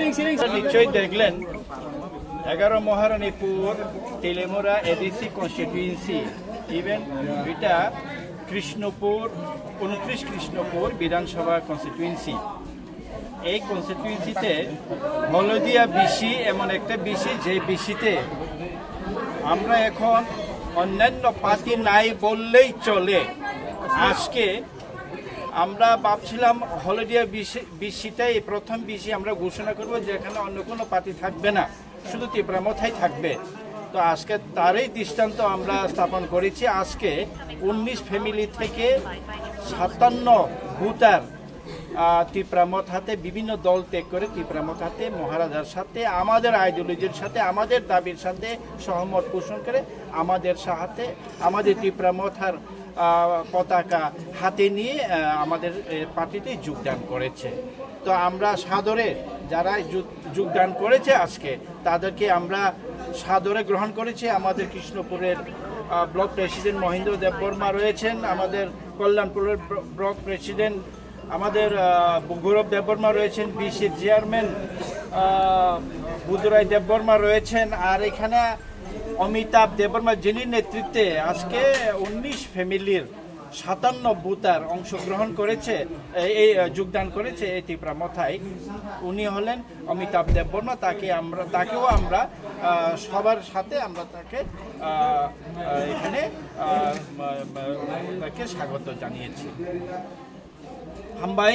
নিশ্চয়ই দেখলেন 11 Maharanipur Teliamura ADC constituency even এটা কৃষ্ণপুর 29 কৃষ্ণপুর বিধানসভা কনস্টিটিউয়েন্সি। এই কনস্টিটিউয়েন্সিতে হলদিয়া বিসি এমন একটা বিসি যে বিসিতে আমরা এখন অন্যান্য পার্টি নাই বললেই চলে। আজকে আমরা ভাবছিলাম হলদিয়া বিসিটাই প্রথম বিসি আমরা ঘোষণা করব যেখানে অন্য কোনো পার্টি থাকবে না, শুধু তীব্রামথাই থাকবে। তো আজকে তারই দৃষ্টান্ত আমরা স্থাপন করেছি। আজকে 19 ফ্যামিলি থেকে 57 ভোটার তীব্রামথাতে বিভিন্ন দল ত্যাগ করে তীব্রামথাতে মহারাজার সাথে আমাদের আইডিওলজির সাথে আমাদের দাবির সাথে সহমত পোষণ করে আমাদের সাথে আমাদের তীব্রামথার পতাকা হাতে নিয়ে আমাদের পার্টিতে যোগদান করেছে। তো আমরা সাদরে যারা যোগদান করেছে আজকে তাদেরকে আমরা সাদরে গ্রহণ করেছি। আমাদের কৃষ্ণপুরের ব্লক প্রেসিডেন্ট মহেন্দ্র দেববর্মা রয়েছেন, আমাদের কল্যাণপুরের ব্লক প্রেসিডেন্ট আমাদের গৌরব দেববর্মা রয়েছেন, বিসির চেয়ারম্যান বুধরাই দেববর্মা রয়েছেন, আর এখানে অমিতাভ দেববর্মা যিনি নেতৃত্বে আজকে 19 ফ্যামিলির 57 ভোটার অংশগ্রহণ করেছে, এই যোগদান করেছে এই তীব্রামথায়। উনি হলেন অমিতাভ দেববর্মা। তাকেও আমরা সবার সাথে আমরা তাকে এখানে তাকে স্বাগত জানিয়েছি। হামবাই